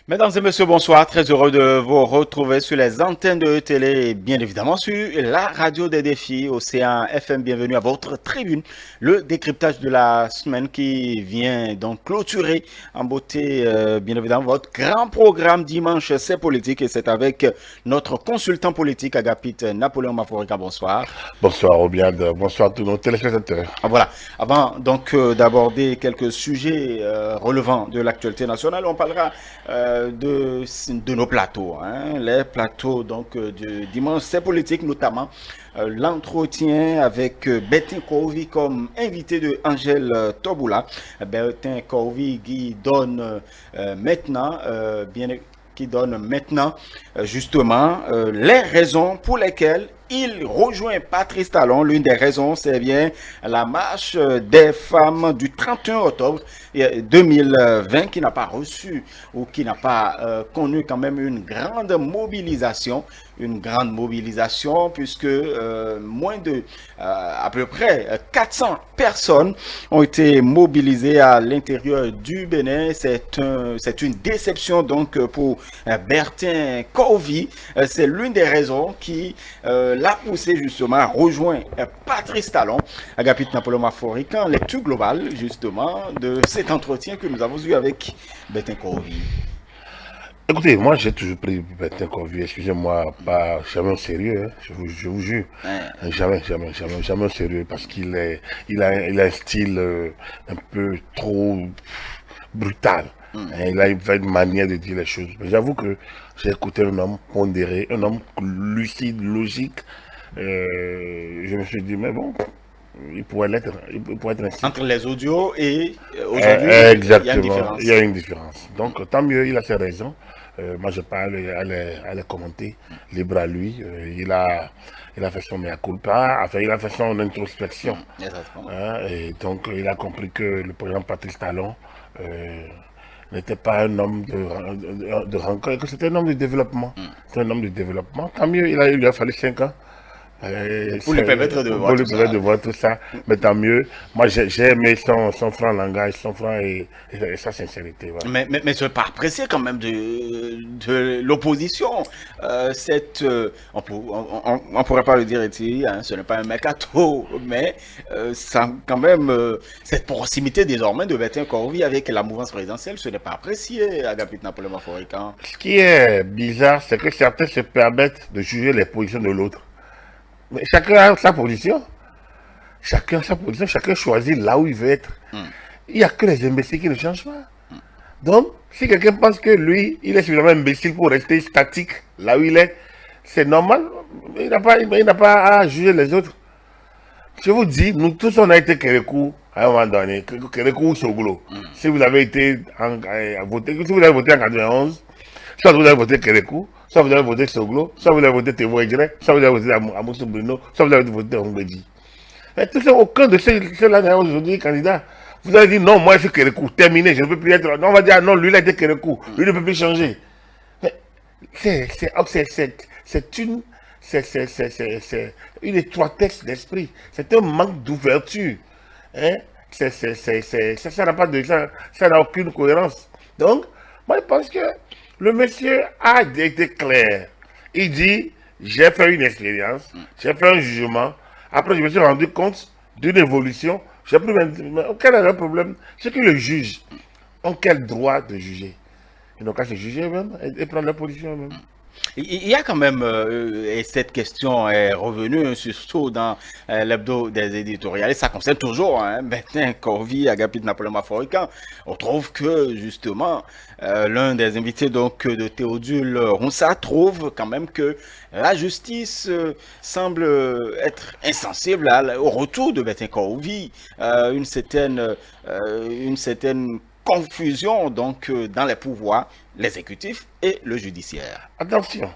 Mesdames et messieurs, bonsoir. Très heureux de vous retrouver sur les antennes de télé et bien évidemment sur la radio des défis, Océan FM. Bienvenue à votre tribune. Le décryptage de la semaine qui vient donc clôturer en beauté, bien évidemment, votre grand programme dimanche, c'est politique et c'est avec notre consultant politique Agapit Napoléon Maforika. Bonsoir. Bonsoir Obiad, bonsoir à tous nos téléspectateurs. Voilà. Avant donc d'aborder quelques sujets relevant de l'actualité nationale, on parlera de nos plateaux, hein. Les plateaux donc de dimanche, c'est politique, notamment l'entretien avec Bertin Kovi comme invité de Angèle Toboula. Bertin Kovi qui donne maintenant justement les raisons pour lesquelles il rejoint Patrice Talon. L'une des raisons, c'est bien la marche des femmes du 31 octobre 2020 qui n'a pas reçu ou qui n'a pas connu quand même une grande mobilisation puisque moins de à peu près 400 personnes ont été mobilisées à l'intérieur du Bénin. C'est une déception donc pour Bertin Kovi. C'est l'une des raisons qui l'a poussé justement à rejoindre Patrice Talon. Agapit Napoléon Maforika, en lecture globale justement de cet entretien que nous avons eu avec Bertin Kovi. Écoutez, moi j'ai toujours pris Bertin Kovi, excusez-moi, pas jamais au sérieux, hein, je vous jure. Ouais. Jamais au sérieux, parce qu'il a un style un peu trop brutal. Il a une manière de dire les choses. Mais j'avoue que j'ai écouté un homme pondéré, un homme lucide, logique. Je me suis dit, mais bon, il pourrait être ainsi. Entre les audios et aujourd'hui, exactement, il y a une différence. Donc tant mieux, il a ses raisons. Moi je parle à les commenter, libre à lui. Il a fait son mea culpa, enfin il a fait son introspection. Et donc il a compris que le président Patrice Talon n'était pas un homme de rencontre, que c'était un homme de développement. C'est un homme de développement. Tant mieux, il lui a fallu 5 ans. Pour lui permettre de voir tout ça. Mais tant mieux. Moi, j'ai aimé son franc langage, son franc et sa sincérité. Voilà. Mais ce pas apprécié quand même de l'opposition. On pourrait pas le dire ici, hein, ce n'est pas un mercato, mais ça, quand même, cette proximité désormais de Bertin Kovi avec la mouvance présidentielle, ce n'est pas apprécié, Agapit Napoléon Maforika. Ce qui est bizarre, c'est que certains se permettent de juger les positions de l'autre. Mais chacun a sa position. Chacun choisit là où il veut être. Il n'y a que les imbéciles qui ne changent pas. Donc, si quelqu'un pense que lui, il est suffisamment imbécile pour rester statique là où il est, c'est normal. Il n'a pas à juger les autres. Je vous dis, nous tous on a été Kérékou à un moment donné, Kérékou ou Soglo. Si vous avez été voté, si vous avez voté en 91, soit vous avez voté Kérékou, soit vous avez voté Soglo, soit vous avez voté Tevo Egre, soit vous avez voté Amoussou Bruno, soit vous avez voté Ongbeji. Mais tout ça, aucun de ceux-là n'est aujourd'hui candidat. Vous avez dit non, moi je suis Kérékou, terminé, je ne peux plus être. Non, on va dire non, lui il a été Kérékou, lui ne peut plus changer. Mais c'est une étroitesse d'esprit, c'est un manque d'ouverture. Hein? Ça n'a pas de ça n'a aucune cohérence. Donc, moi je pense que le monsieur a été clair. Il dit, j'ai fait une expérience, j'ai fait un jugement. Après, je me suis rendu compte d'une évolution. J'ai plus aucun problème. Ceux qui le jugent ont quel droit de juger? Ils n'ont qu'à se juger eux-mêmes et prendre leur position eux-mêmes. Il y a quand même, et cette question est revenue surtout dans l'hebdo des éditoriales, et ça concerne toujours Bertin Kovi, Agapit Napoléon Maforika. On trouve que justement, l'un des invités donc de Théodule Roussa trouve quand même que la justice semble être insensible au retour de Bertin Kovi, une certaine confusion donc dans les pouvoirs, l'exécutif et le judiciaire. Attention,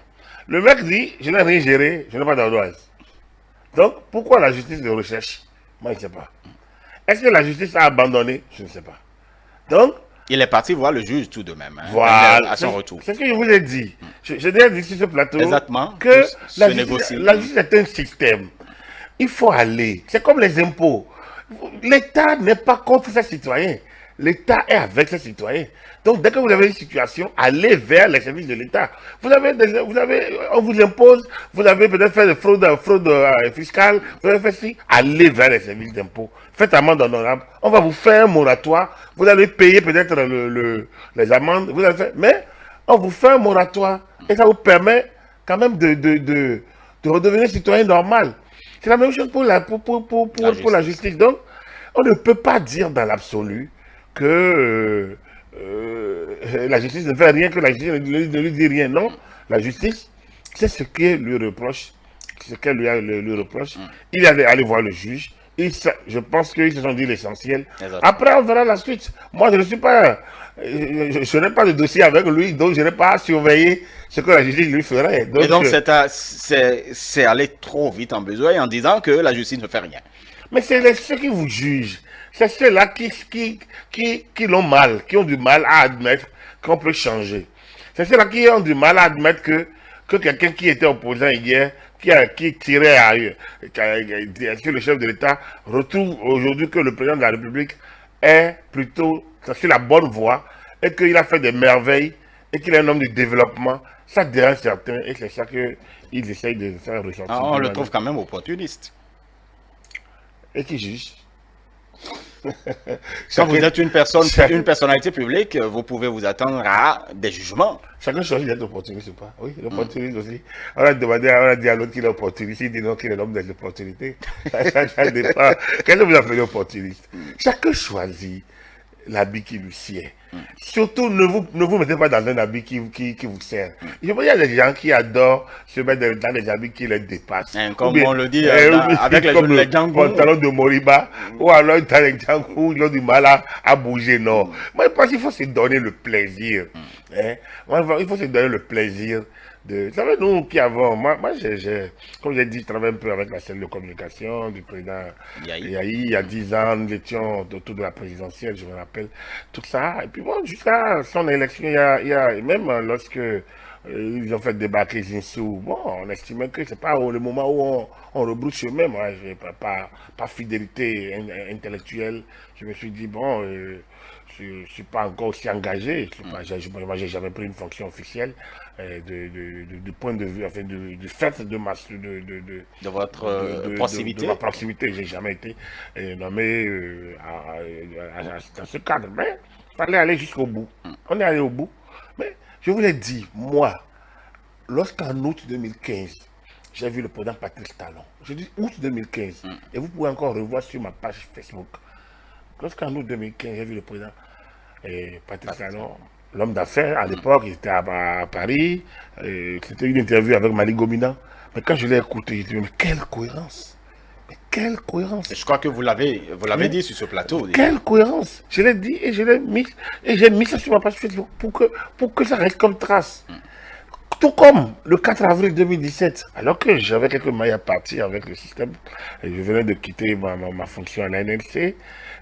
le mec dit, je n'ai rien géré, je n'ai pas d'ardoise. Donc, pourquoi la justice de recherche? Moi, je ne sais pas. Est-ce que la justice a abandonné? Je ne sais pas. Donc, il est parti voir le juge tout de même, hein, voilà, à son retour. C'est ce que je vous ai dit. J'ai déjà dit sur ce plateau Exactement. que Se négocier. la justice est un système. Il faut aller. C'est comme les impôts. L'État n'est pas contre ses citoyens. L'État est avec ses citoyens. Donc, dès que vous avez une situation, allez vers les services de l'État. On vous impose, vous avez peut-être fait de fraude fiscale, vous avez fait ci, allez vers les services d'impôts. Faites amende honorable. On va vous faire un moratoire. Vous allez payer peut-être les amendes. Vous allez faire, mais on vous fait un moratoire. Et ça vous permet quand même de redevenir citoyen normal. C'est la même chose pour la justice. Donc, on ne peut pas dire dans l'absolu que la justice ne fait rien, que la justice ne lui dit rien. Non, la justice, c'est ce qu'elle lui reproche. Lui reproche. Il est allé voir le juge. Je pense qu'ils se sont dit l'essentiel. Après, on verra la suite. Moi, je ne suis pas... Je n'ai pas de dossier avec lui, donc je n'ai pas à surveiller ce que la justice lui ferait. Donc, et donc, c'est aller trop vite en besoin en disant que la justice ne fait rien. Mais c'est ceux qui vous jugent. C'est ceux-là qui l'ont mal, qui ont du mal à admettre qu'on peut changer. C'est ceux-là qui ont du mal à admettre que quelqu'un qui était opposant hier, qui tirait sur le chef de l'État, retrouve aujourd'hui que le président de la République est plutôt sur la bonne voie et qu'il a fait des merveilles et qu'il est un homme de développement. Ça dérange certains et c'est ça qu'ils essayent de faire ressortir. On le trouve quand même opportuniste. Et qui juge? Quand vous êtes une personnalité publique, vous pouvez vous attendre à des jugements. Chacun choisit d'être opportuniste ou pas. Oui, l'opportuniste aussi. On a dit à l'autre qu'il est opportuniste, il dit non, qu'il est l'homme des opportunités. Ça dépend. Qu'est-ce que vous appelez opportuniste? Chacun choisit l'habit qui lui sied. Surtout, ne vous mettez pas dans un habit qui vous sert. Il y a des gens qui adorent se mettre dans des habits qui les dépassent. Comme on le dit avec les Django. Pantalon de Moriba, ou alors dans les Django, ils ont du mal à bouger, non. Moi, je pense qu'il faut se donner le plaisir. Il faut se donner le plaisir. Vous savez, nous qui avons, moi comme j'ai dit, je travaille un peu avec la cellule de communication du président Yahi. Il y a 10 ans, nous étions autour de la présidentielle, je me rappelle, tout ça. Et puis bon, jusqu'à son élection, il y a même lorsque ils ont fait débarquer Zinsou, bon, on estimait que c'est pas le moment où on rebrousse chemin. Moi, je n'ai pas fidélité intellectuelle. Je me suis dit, bon, je ne suis pas encore aussi engagé. Moi, j'ai jamais pris une fonction officielle du point de vue, enfin, du fait de votre proximité. De ma proximité, j'ai jamais été nommé dans ce cadre. Mais il fallait aller jusqu'au bout. On est allé au bout. Mais je vous l'ai dit, moi, lorsqu'en août 2015, j'ai vu le président Patrice Talon. Je dis août 2015. Et vous pouvez encore revoir sur ma page Facebook. Lorsqu'en août 2015, j'ai vu le président Patrice Talon, l'homme d'affaires, à l'époque, il était à Paris. C'était une interview avec Mali Gomina. Mais quand je l'ai écouté, j'ai dit, mais quelle cohérence! Mais quelle cohérence! Je crois que vous l'avez dit sur ce plateau. Quelle cohérence! Je l'ai dit et je l'ai mis. Et j'ai mis ça sur ma page Facebook pour que ça reste comme trace. Tout comme le 4 avril 2017, alors que j'avais quelques mailles à partir avec le système, et je venais de quitter ma fonction à la NLC,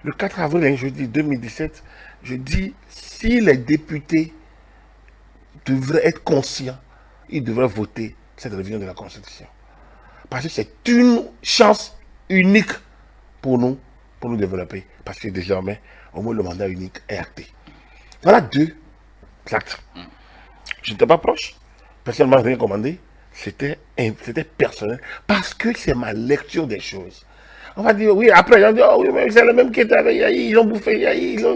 le 4 avril, un jeudi 2017, je dis, si les députés devraient être conscients, ils devraient voter cette révision de la Constitution. Parce que c'est une chance unique pour nous développer. Parce que désormais, au moins le mandat unique est acté. Voilà 2 actes. Je n'étais pas proche. Personne ne m'a rien commandé. C'était personnel. Parce que c'est ma lecture des choses. On va dire, oui, après, on dit, oh oui, mais c'est le même qui était avec Yahi, ils ont bouffé Yahi, ils sont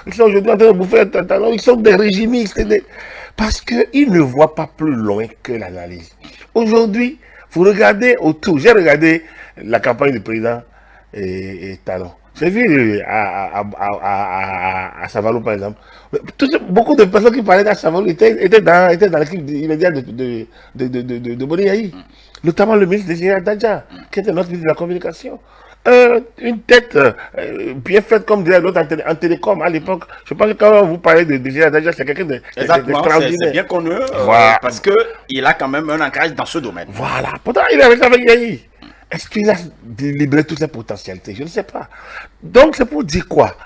aujourd'hui en train de bouffer Talon, ils sont des régimistes. Parce qu'ils ne voient pas plus loin que l'analyse. Aujourd'hui, vous regardez autour. J'ai regardé la campagne du président et Talon. J'ai vu à Savalou, par exemple. Beaucoup de personnes qui parlaient à Savalou étaient dans l'équipe immédiate de Boni Yahi. Notamment le ministre des Dadja, qui était notre ministre de la communication. Une tête bien faite, comme dirait l'autre en télécom à l'époque. Je pense que quand vous parlez de Dadja, c'est quelqu'un d'extraordinaire. C'est bien connu, parce qu'il a quand même un ancrage dans ce domaine. Voilà. Pourtant, il est avec Yahi. Est-ce qu'il a libéré toutes les potentialités? Je ne sais pas. Donc, c'est pour dire quoi?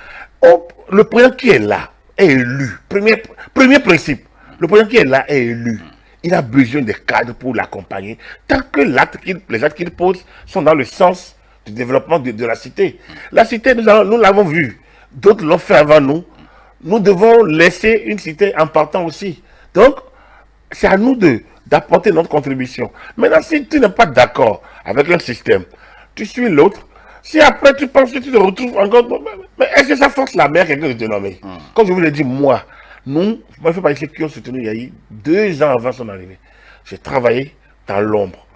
Le président qui est là est élu. Premier principe. Le président qui est là est élu. Il a besoin des cadres pour l'accompagner. Tant que les actes qu'il pose sont dans le sens du développement de la cité. La cité, nous l'avons vu. D'autres l'ont fait avant nous. Nous devons laisser une cité en partant aussi. Donc, c'est à nous d'apporter notre contribution. Maintenant, si tu n'es pas d'accord avec un système, tu suis l'autre. Si après tu penses que tu te retrouves encore... Mais est-ce que ça force la mère quelqu'un de te nommer? Comme je vous l'ai dit, moi, je fais partie de ceux qui ont soutenu Yahi 2 ans avant son arrivée. J'ai travaillé dans l'ombre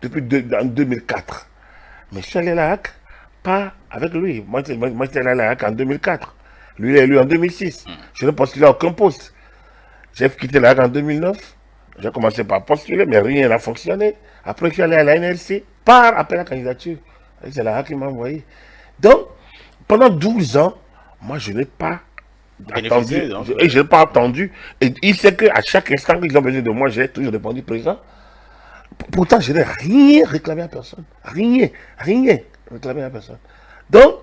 depuis en 2004. Mais je suis allé à la HAC, pas avec lui. Moi, j'étais allé à la HAC en 2004. Lui, il est élu en 2006. Je ne postulais à aucun poste. J'ai quitté la HAC en 2009. J'ai commencé par postuler, mais rien n'a fonctionné. Après, je suis allé à la NLC par appel à candidature. C'est la HAC qui m'a envoyé. Donc, pendant 12 ans, moi, je n'ai pas attendu. Et je n'ai pas attendu. Et il sait qu'à chaque instant qu'ils ont besoin de moi, j'ai toujours répondu présent. Pourtant, je n'ai rien réclamé à personne. Rien réclamé à personne. Donc,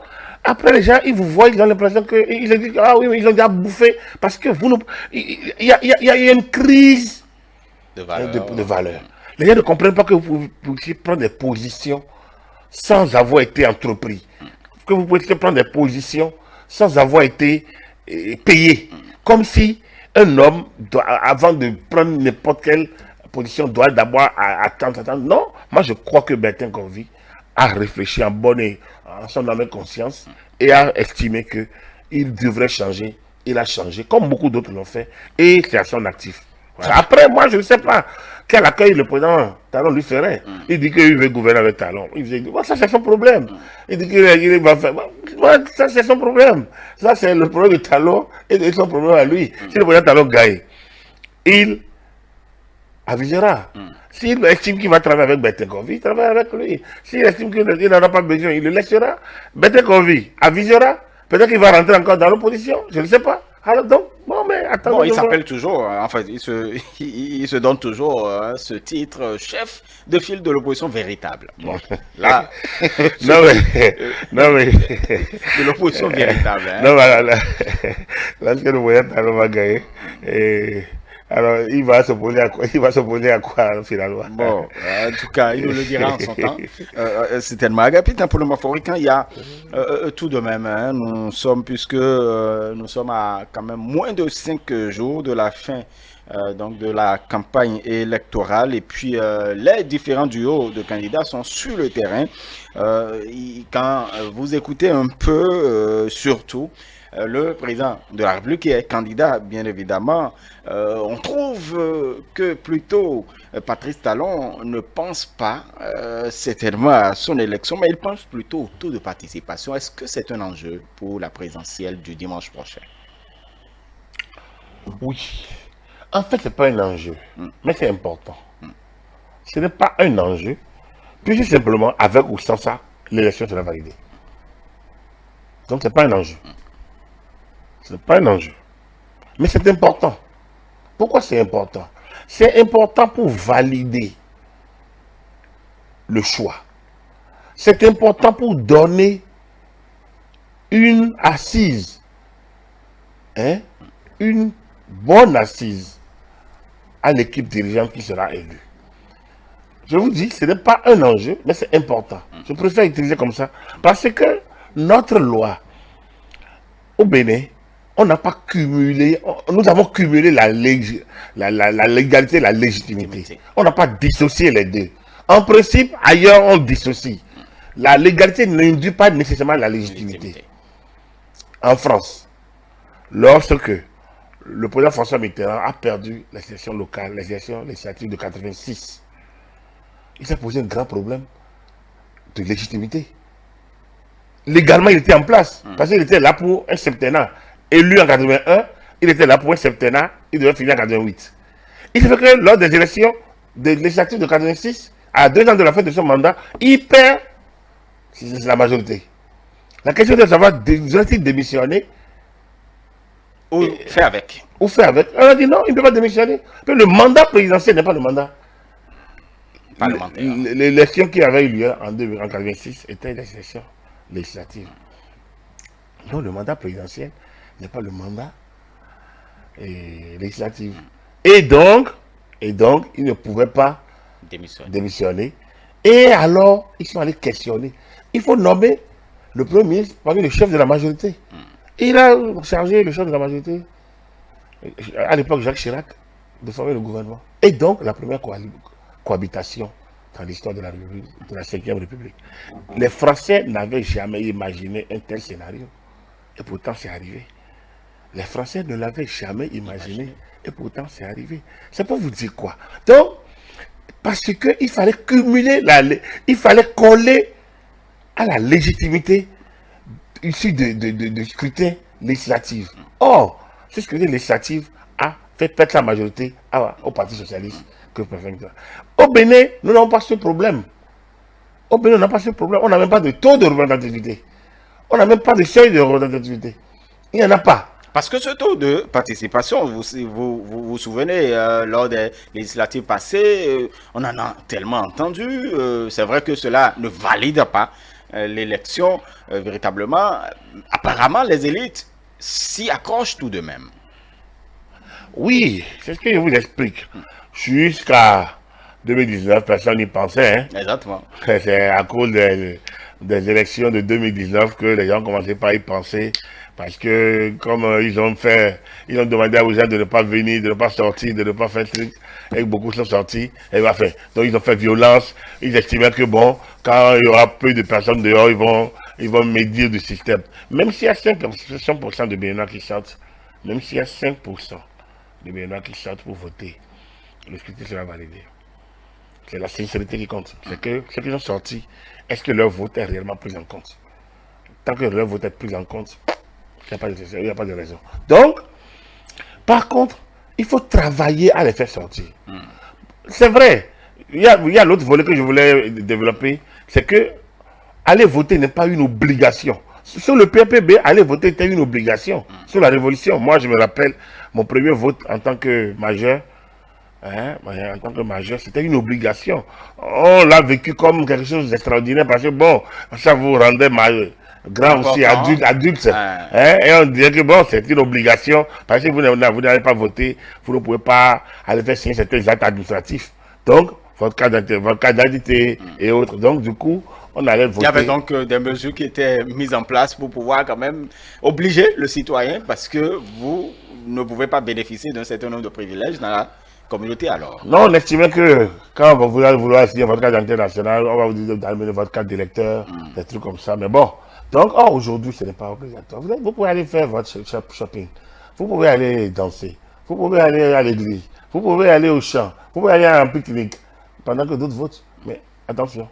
après, les gens, ils vous voient, ils ont l'impression qu'ils ont dit, ah oui, mais ils ont déjà bouffé. Parce que vous, il y a une crise de valeur. Les gens ne comprennent pas que vous puissiez prendre des positions sans avoir été entrepris. Que vous puissiez prendre des positions sans avoir été payé. Comme si un homme, avant de prendre n'importe quelle position, doit d'abord attendre. Non, moi je crois que Bertin Convy a réfléchi en bonne et en son âme et conscience et a estimé qu'il devrait changer. Il a changé, comme beaucoup d'autres l'ont fait, et c'est à son actif. Voilà. Après, moi, je ne sais pas quel accueil le président Talon lui ferait. Il dit qu'il veut gouverner avec Talon. Il dit, ça c'est son problème. Il dit qu'il va faire. Ça c'est son problème. Ça c'est le problème de Talon et son problème à lui. Si le président Talon gagne, il avisera. S'il estime qu'il va travailler avec Bertin Convy, il travaille avec lui. S'il estime qu'il n'en a pas besoin, il le laissera. Bertin Convy avisera. Peut-être qu'il va rentrer encore dans l'opposition. Je ne sais pas. Alors donc, mais attends. Il s'appelle toujours, en fait, il se donne toujours ce titre, chef de file de l'opposition véritable. Bon, là, non mais, de l'opposition véritable. Hein. Non, voilà, là, ce que le voyant Talon va gagner, alors il va s'opposer à quoi finalement? Bon, en tout cas, il nous le dira en son temps. Certainement. Agapit, pour le Maforicain, il y a tout de même, hein, nous sommes à quand même moins de 5 jours de la fin donc de la campagne électorale, et puis les différents duos de candidats sont sur le terrain. Quand vous écoutez un peu, surtout le président de la République qui est candidat, bien évidemment, on trouve que plutôt Patrice Talon ne pense pas certainement à son élection, mais il pense plutôt au taux de participation. Est-ce que c'est un enjeu pour la présidentielle du dimanche prochain? Oui. En fait, ce n'est pas un enjeu, mais c'est important. Ce n'est pas un enjeu, puis simplement, avec ou sans ça, l'élection sera validée. Donc, ce n'est pas un enjeu. Ce n'est pas un enjeu. Mais c'est important. Pourquoi c'est important? C'est important pour valider le choix. C'est important pour donner une assise, une bonne assise à l'équipe dirigeante qui sera élue. Je vous dis, ce n'est pas un enjeu, mais c'est important. Je préfère utiliser comme ça, parce que notre loi au Bénin, on n'a pas cumulé, nous avons cumulé la légalité et la légitimité. On n'a pas dissocié les deux. En principe, ailleurs, on dissocie. La légalité n'induit pas nécessairement la légitimité. En France, lorsque le président François Mitterrand a perdu les élections locales, les élections législatives de 86, il s'est posé un grand problème de légitimité. Légalement, il était en place, parce qu'il était là pour un septennat. Élu en 81, il était là pour un septennat, il devait finir en 88. Il s'est fait que lors des élections législatives de 86, à 2 ans de la fin de son mandat, il perd la majorité. La question de savoir, doit-il démissionner ou faire avec? On a dit non, il ne peut pas démissionner. Le mandat présidentiel n'est pas le mandat parlementaire. L'élection qui avait eu lieu en 1986 était une élection législative. Donc le mandat présidentiel n'est pas le mandat législatif. Et donc, ils ne pouvaient pas démissionner. Et alors, ils sont allés questionner. Il faut nommer le Premier ministre parmi le chef de la majorité. Il a chargé le chef de la majorité, à l'époque Jacques Chirac, de former le gouvernement. Et donc, la première cohabitation dans l'histoire de la République, de la 5e République. Les Français n'avaient jamais imaginé un tel scénario. Et pourtant, c'est arrivé. Les Français ne l'avaient jamais imaginé. Et pourtant, c'est arrivé. C'est pour vous dire quoi? Donc, parce qu'il fallait cumuler, il fallait coller à la légitimité issue de scrutin législatif. Or, ce scrutin législatif a fait perdre la majorité au Parti Socialiste. Au Bénin, nous n'avons pas ce problème. Au Bénin, on n'a pas ce problème. On n'a même pas de taux de représentativité. On n'a même pas de seuil de représentativité. Il n'y en a pas. Parce que ce taux de participation, vous souvenez, lors des législatives passées, on en a tellement entendu. C'est vrai que cela ne valide pas l'élection véritablement. Apparemment, les élites s'y accrochent tout de même. Oui, c'est ce que je vous explique. Jusqu'à 2019, personne n'y pensait. Hein. Exactement. C'est à cause des élections de 2019 que les gens commençaient pas à y penser. Parce que comme ils ont demandé aux gens de ne pas venir, de ne pas sortir, de ne pas faire truc, et beaucoup sont sortis, et donc ils ont fait violence. Ils estimaient que bon, quand il y aura peu de personnes dehors, ils vont médire du système. Même s'il y a 5% de Béninois qui sortent, même s'il y a 5% de Béninois qui sortent pour voter, le scrutin sera validé. C'est la sincérité qui compte. C'est que ceux qui sont sortis, est-ce que leur vote est réellement pris en compte? Tant que leur vote est pris en compte, il n'y a pas de raison. Donc, par contre, il faut travailler à les faire sortir. C'est vrai. Il y a l'autre volet que je voulais développer, c'est que aller voter n'est pas une obligation. Sur le PPB, aller voter était une obligation. Sur la Révolution, moi je me rappelle, mon premier vote en tant que majeur, c'était une obligation. On l'a vécu comme quelque chose d'extraordinaire parce que bon, ça vous rendait grand aussi, adulte. Et on dirait que bon, c'est une obligation parce que vous n'allez pas voter, vous ne pouvez pas aller faire signer certains actes administratifs. Donc, votre carte d'identité et autres. Donc, du coup, on allait voter. Il y avait donc des mesures qui étaient mises en place pour pouvoir quand même obliger le citoyen parce que vous ne pouvez pas bénéficier d'un certain nombre de privilèges dans la communauté alors. Non, on estimait que quand vous allez vouloir signer votre carte d'identité nationale, on va vous dire d'amener votre carte d'électeur, des trucs comme ça. Mais bon, donc aujourd'hui, ce n'est pas obligatoire. Vous pouvez aller faire votre shopping, vous pouvez aller danser, vous pouvez aller à l'église, vous pouvez aller au champ, vous pouvez aller à un pique-nique, pendant que d'autres votent. Mais attention,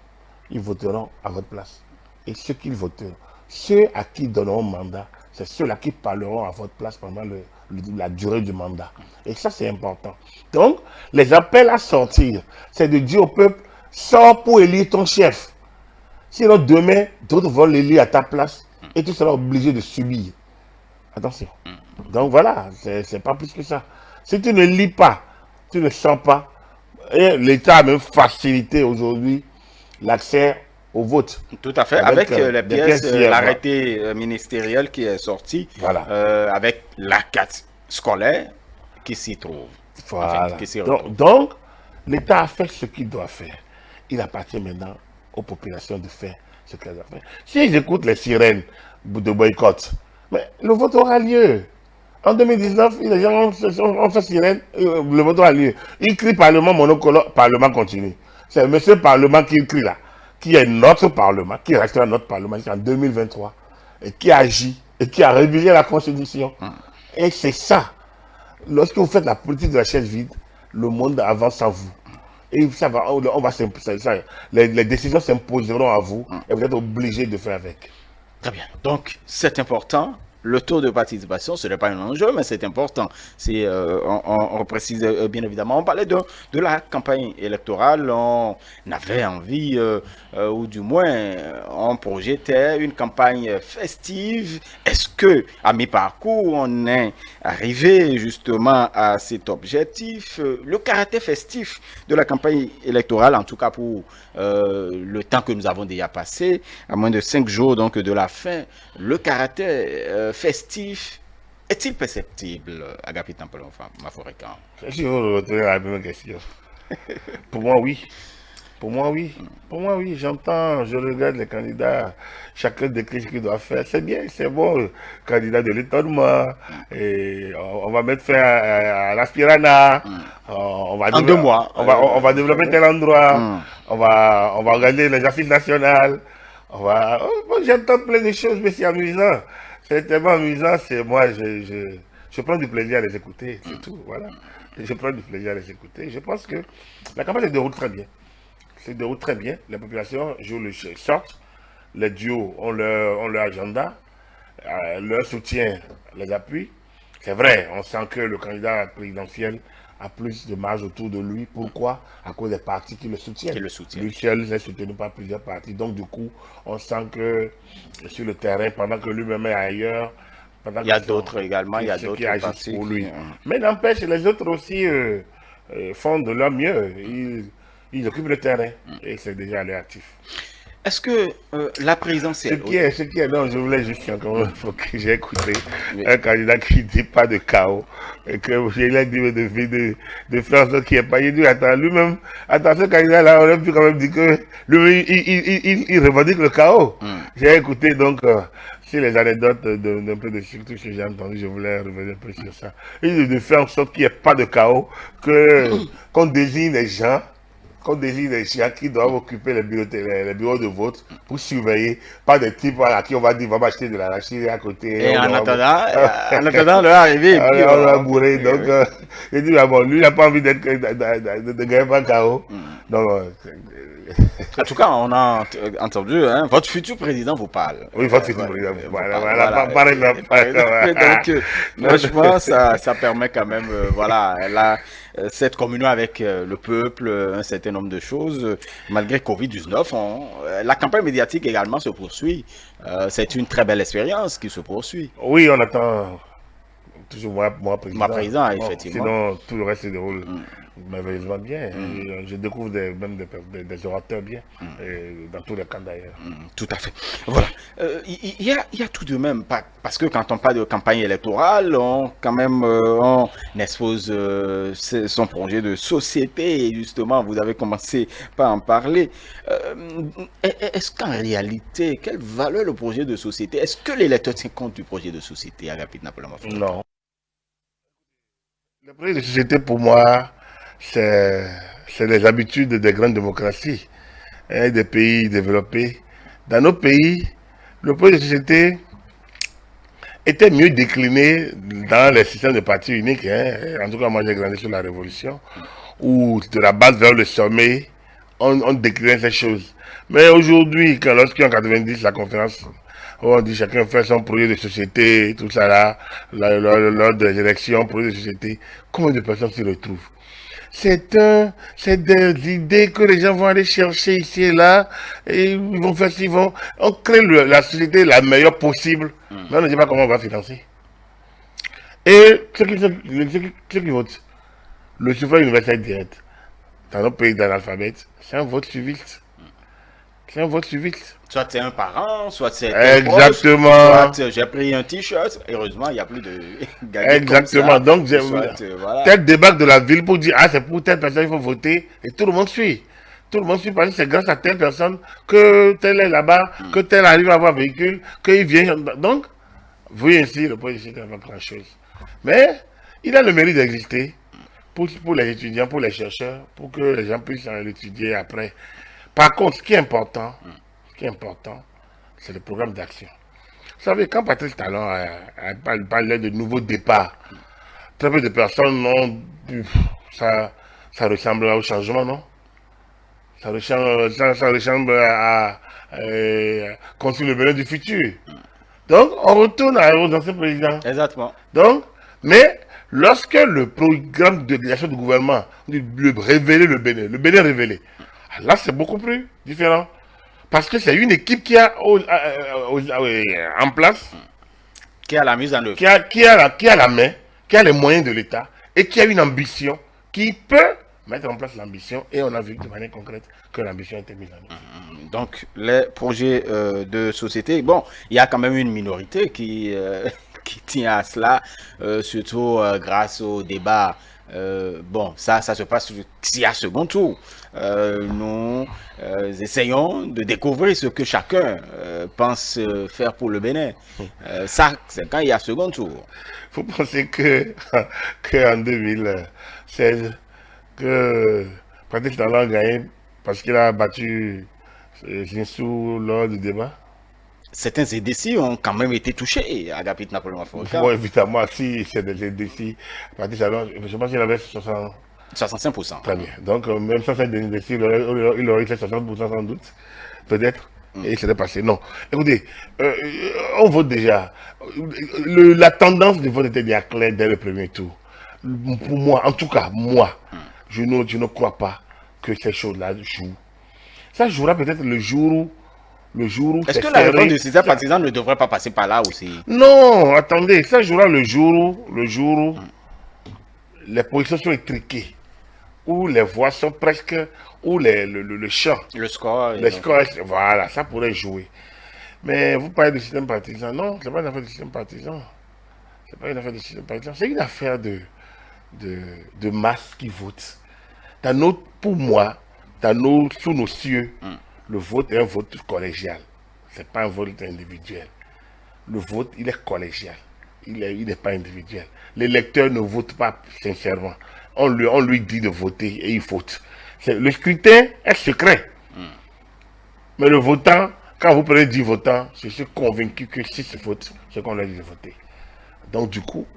ils voteront à votre place. Et ceux qui voteront, ceux à qui donneront mandat, c'est ceux-là qui parleront à votre place pendant la durée du mandat. Et ça, c'est important. Donc, les appels à sortir, c'est de dire au peuple, sors pour élire ton chef. Sinon, demain, d'autres vont l'élire à ta place et tu seras obligé de subir. Attention. Donc voilà, c'est pas plus que ça. Si tu ne lis pas, tu ne sens pas, et l'État a même facilité aujourd'hui l'accès au vote. Tout à fait, avec les pièces, l'arrêté ministériel qui est sorti, voilà. Avec la carte scolaire qui s'y trouve. Voilà. Enfin, qui s'y retrouve. Donc, l'État a fait ce qu'il doit faire. Il appartient maintenant aux populations de faire ce qu'elles doivent faire. S'ils écoutent les sirènes de boycott, mais le vote aura lieu. En 2019, les gens ont fait sirène, le vote aura lieu. Ils crient Parlement monocolore, Parlement continue. C'est monsieur Parlement qui crie là, qui est notre Parlement, qui restera notre Parlement jusqu'en 2023, et qui agit, et qui a révisé la Constitution. Et c'est ça. Lorsque vous faites la politique de la chaise vide, le monde avance sans vous. Et ça va, on va les décisions s'imposeront à vous et vous êtes obligé de faire avec. Très bien. Donc, c'est important le taux de participation, ce n'est pas un enjeu, mais c'est important. On précise bien évidemment. On parlait de la campagne électorale. On avait envie, ou du moins, on projetait une campagne festive. Est-ce que, à mi-parcours, on est arrivé justement à cet objectif? Le caractère festif de la campagne électorale, en tout cas pour le temps que nous avons déjà passé, à moins de 5 jours donc de la fin, le caractère festif est-il perceptible, Agapit Tampelon Maforekan? Si vous retenez la première question. Pour moi, oui. Pour moi, oui. Pour moi, oui. J'entends, je regarde les candidats, chacun décrit ce qu'il doit faire. C'est bien, c'est bon. Candidat de l'étonnement, et on va mettre fin à l'aspirana. On va En 2 mois. On va développer tel endroit. On va regarder les affiches nationales. J'entends plein de choses, mais c'est amusant. C'est tellement amusant, c'est moi, je prends du plaisir à les écouter, c'est tout, voilà. Je prends du plaisir à les écouter. Je pense que la campagne se déroule très bien. Se déroule très bien. Les populations jouent le jeu, sortent. Les duos ont leur agenda. Leur soutien les appuie. C'est vrai, on sent que le candidat présidentiel a plus de marge autour de lui. Pourquoi? À cause des partis qui le soutiennent. Lui seul est soutenu par plusieurs partis. Donc du coup, on sent que sur le terrain, pendant que lui-même est ailleurs, il y a d'autres également, il y a d'autres partis pour lui. Mais n'empêche, les autres aussi font de leur mieux. Ils occupent le terrain et c'est déjà réactif. Est-ce que la présidentielle... Ce qui est, non, je voulais juste encore, faut que j'ai écouté un candidat qui ne dit pas de chaos, et que je lui ai dit de faire ce qui est pas. Il dit, attends, lui-même, attends, ce candidat-là, on aurait pu quand même dire que lui, il revendique le chaos. J'ai écouté donc, sur les anecdotes d'un peu de tout ce que j'ai entendu, je voulais revenir un peu sur ça. Il dit de faire en sorte qu'il n'y ait pas de chaos, qu'on désigne les gens qui doivent occuper les bureaux de vote pour surveiller, pas des types à qui on va dire, va m'acheter de l'arachide à côté. Et en attendant leur arrivée. On va bourrer. Donc, il dit, bon, lui, il n'a pas envie de gagner par chaos. Donc, en tout cas, on a entendu, hein, votre futur président vous parle. Oui, votre futur président vous parle. Voilà, par exemple. Donc, franchement, ça permet quand même, voilà, cette communion avec le peuple, un certain nombre de choses. Malgré Covid-19, la campagne médiatique également se poursuit. C'est une très belle expérience qui se poursuit. Oui, on attend toujours moi président. Ma président, effectivement. Sinon, tout le reste se déroule merveilleusement bien. Je découvre même des orateurs bien, dans tous les camps d'ailleurs. Tout à fait. Voilà. Il y a tout de même, parce que quand on parle de campagne électorale, on expose son projet de société, et justement, vous avez commencé par en parler. Est-ce qu'en réalité, quelle valeur le projet de société? Est-ce que l'électeur tient compte du projet de société, Agapit Nampelon Maforekan? Non. Le projet de société, pour moi, c'est les habitudes des grandes démocraties, hein, des pays développés. Dans nos pays, le projet de société était mieux décliné dans les systèmes de partis uniques. Hein. En tout cas, moi, j'ai grandi sur la Révolution, où de la base vers le sommet, on déclinait ces choses. Mais aujourd'hui, lorsqu'en 90, la conférence, on dit chacun fait son projet de société, tout ça là, lors des élections, projet de société, combien de personnes s'y retrouvent? C'est des idées que les gens vont aller chercher ici et là, et ils vont faire ce on crée la société la meilleure possible, mais on ne dit pas comment on va financer. Et ceux qui votent, le suffrage universel direct, dans nos pays d'analphabètes, c'est un vote civique. C'est un vote civique. Soit c'est un parent, soit c'est exactement. Proche, soit j'ai pris un t-shirt. Heureusement, il n'y a plus de exactement. Donc, voilà. Tel débarque de la ville pour dire, ah, c'est pour telle personne, il faut voter. Et tout le monde suit. Tout le monde suit parce que c'est grâce à telle personne que tel est là-bas, que tel arrive à avoir un véhicule, qu'il vient. Donc, vous voyez ici, le projet n'est pas grand-chose. Mais, il a le mérite d'exister pour les étudiants, pour les chercheurs, pour que les gens puissent l'étudier après. Par contre, ce qui est important, c'est le programme d'action. Vous savez, quand Patrice Talon parlait de nouveaux départs, très peu de personnes ont ça ressemble au changement, non? Ça ressemble à construire le Bénin du futur. Donc, on retourne aux anciens présidents. Exactement. Donc, mais lorsque le programme de l'action du gouvernement révélait le Bénin révélé, là c'est beaucoup plus différent. Parce que c'est une équipe qui a en place, Qui a la mise en œuvre. qui a la main, qui a les moyens de l'État et qui a une ambition, qui peut mettre en place l'ambition. Et on a vu de manière concrète que l'ambition a été mise en œuvre. Donc, les projets de société, bon, il y a quand même une minorité qui tient à cela, surtout grâce au débat. Bon, ça se passe si à second tour. Nous essayons de découvrir ce que chacun pense faire pour le Bénin. Ça, c'est quand il y a second tour. Vous pensez que en 2016, que Patrice Talon a gagné parce qu'il a battu Jinsou lors du débat? Certains indécis ont quand même été touchés, Agapit Napoléon Afroca. Bon, évidemment, si c'est des indécis, Patrice Talon, je pense qu'il avait 60. 65%. Très bien. Donc, même sans être des indécis, il aurait fait 60% sans doute, peut-être. Et il serait passé. Non. Écoutez, on vote déjà. La tendance du vote était déjà claire dès le premier tour. Pour moi, en tout cas, moi, je ne crois pas que ces choses-là jouent. Ça jouera peut-être le jour où Est-ce que la réforme de ces partisans ne devrait pas passer par là aussi? Non, attendez, ça jouera le jour où les positions sont étriquées, où les voix sont presque, où le chant, Le score. les scores, voilà, ça pourrait jouer. Mais vous parlez de système partisan, non, c'est pas une affaire de système partisan. C'est pas une affaire de système partisan, c'est une affaire de masse qui vote. Pour moi, sous nos cieux, le vote est un vote collégial. C'est pas un vote individuel. Le vote, il est collégial. Il n'est pas individuel. L'électeur ne vote pas sincèrement. On lui dit de voter et il vote. Le scrutin est secret. Mais le votant, quand vous prenez 10 votants, je suis convaincu que si c'est vote, c'est qu'on leur dit de voter. Donc du coup,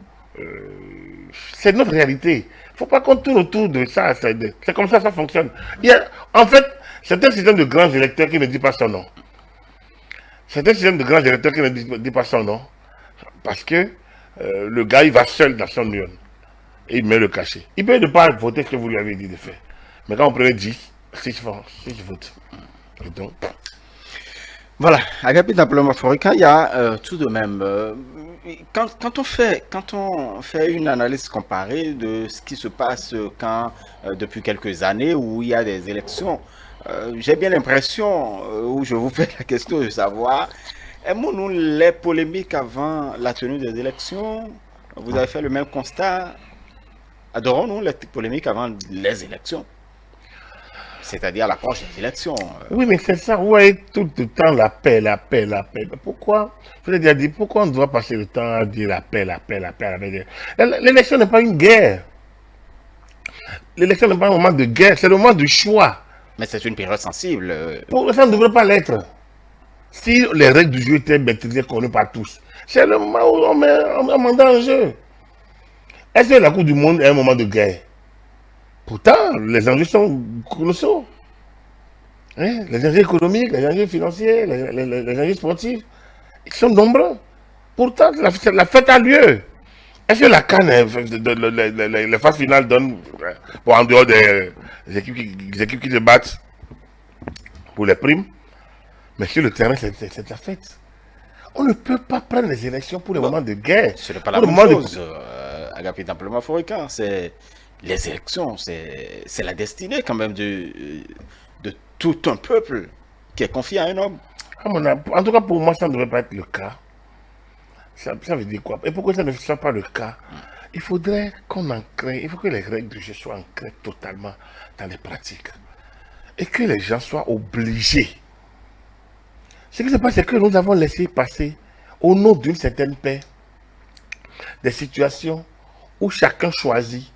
c'est notre réalité. Il ne faut pas qu'on tourne autour de ça. C'est comme ça fonctionne. En fait, c'est un système de grands électeurs qui ne dit pas son nom. C'est un système de grands électeurs qui ne dit pas son nom. Parce que le gars, il va seul dans son urne. Et il met le cachet. Il peut ne pas voter ce que vous lui avez dit de faire. Mais quand on prenait 10, 6 votes. Et donc... Voilà, Agapit Napoléon Afroca, il y a tout de même... quand on fait une analyse comparée de ce qui se passe depuis quelques années où il y a des élections, j'ai bien l'impression, où je vous fais la question de savoir, aimons-nous les polémiques avant la tenue des élections? Vous avez fait le même constat? Adorons-nous les polémiques avant les élections? C'est-à-dire l'approche des élections. Oui, mais c'est ça, vous voyez tout le temps la paix. Pourquoi? Je vous ai déjà dit, pourquoi on doit passer le temps à dire la paix? L'élection n'est pas une guerre. L'élection n'est pas un moment de guerre, c'est le moment du choix. Mais c'est une période sensible. Ça ne devrait pas l'être. Si les règles du jeu étaient maîtrisées, connues par tous, c'est le moment où on met un mandat en jeu. Est-ce que la Coupe du Monde est un moment de guerre? Pourtant, les enjeux sont colossaux. Les enjeux économiques, les enjeux financiers, les enjeux sportifs, ils sont nombreux. Pourtant, la fête a lieu. Est-ce que la CAN, les phases finales donnent, en dehors des équipes qui se battent pour les primes, mais sur le terrain, c'est la fête. On ne peut pas prendre les élections pour les moments de guerre. Ce n'est pas la même chose, Agapit Napoléon Afroca. C'est les élections, c'est la destinée quand même de tout un peuple qui est confié à un homme. En tout cas, pour moi, ça ne devrait pas être le cas. Ça veut dire quoi? Et pourquoi ça ne soit pas le cas? Il faudrait qu'on ancre, il faut que les règles du jeu soient ancrées totalement dans les pratiques. Et que les gens soient obligés. Ce qui se passe, c'est que nous avons laissé passer, au nom d'une certaine paix, des situations où chacun choisit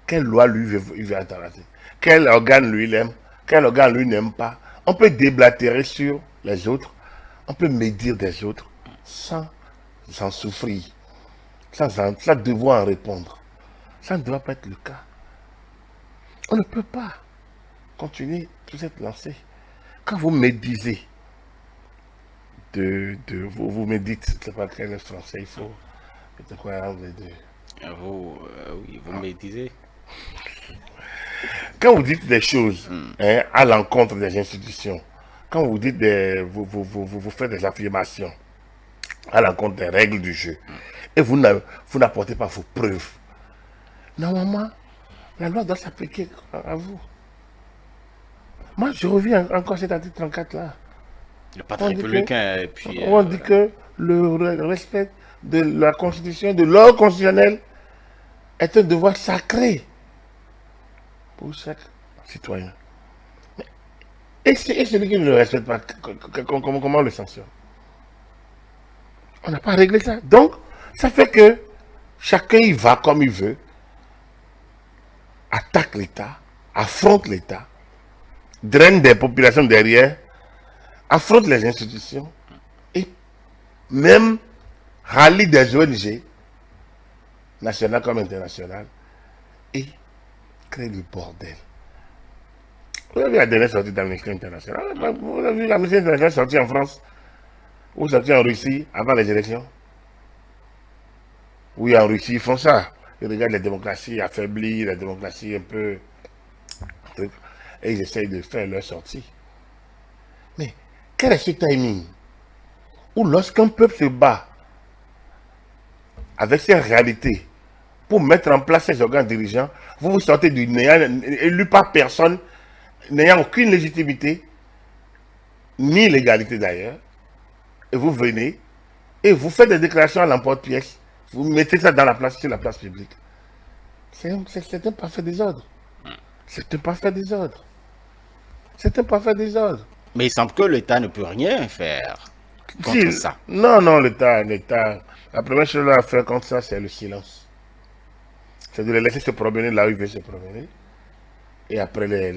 quelle loi lui veut embrasser, quel organe lui aime, quel organe lui n'aime pas. On peut déblatérer sur les autres, on peut médire des autres sans en souffrir, sans devoir en répondre. Ça ne doit pas être le cas. On ne peut pas continuer sur cette lancée. Quand vous médisez vous me dites, c'est pas quel est français, il faut. C'est quoi les deux. Oui, vous me disiez. Quand vous dites des choses hein, à l'encontre des institutions, quand vous dites vous faites des affirmations à l'encontre des règles du jeu, et vous n'apportez pas vos preuves, normalement, la loi doit s'appliquer à vous. Moi, je reviens encore à cet article 34 là. Le patron républicain, et puis... on dit que le respect de la Constitution, de l'ordre constitutionnel, est un devoir sacré pour chaque citoyen. Et celui qui ne le respecte pas, comment on le sanctionne? On n'a pas réglé ça. Donc, ça fait que chacun y va comme il veut, attaque l'État, affronte l'État, draine des populations derrière, affronte les institutions et même rallie des ONG, nationales comme internationales, et crée le bordel. Vous avez vu la dernière sortie d'Amnesty International? Vous avez vu l'Amnesty International sortie en France ou sortie en Russie avant les élections? Oui, en Russie, ils font ça. Ils regardent les démocraties affaiblies, les démocraties un peu... et ils essayent de faire leur sortie. Mais quel est ce timing où lorsqu'un peuple se bat avec ses réalités pour mettre en place ses organes dirigeants, vous vous sortez du néant, élu par personne, n'ayant aucune légitimité, ni légalité d'ailleurs, et vous venez, et vous faites des déclarations à l'emporte-pièce, vous mettez ça dans la place, sur la place publique. C'est un parfait désordre. C'est un parfait désordre. C'est un parfait désordre. Mais il semble que l'État ne peut rien faire contre ça. Non, l'État, la première chose à faire contre ça, c'est le silence. C'est de les laisser se promener là où ils veulent se promener. Et après les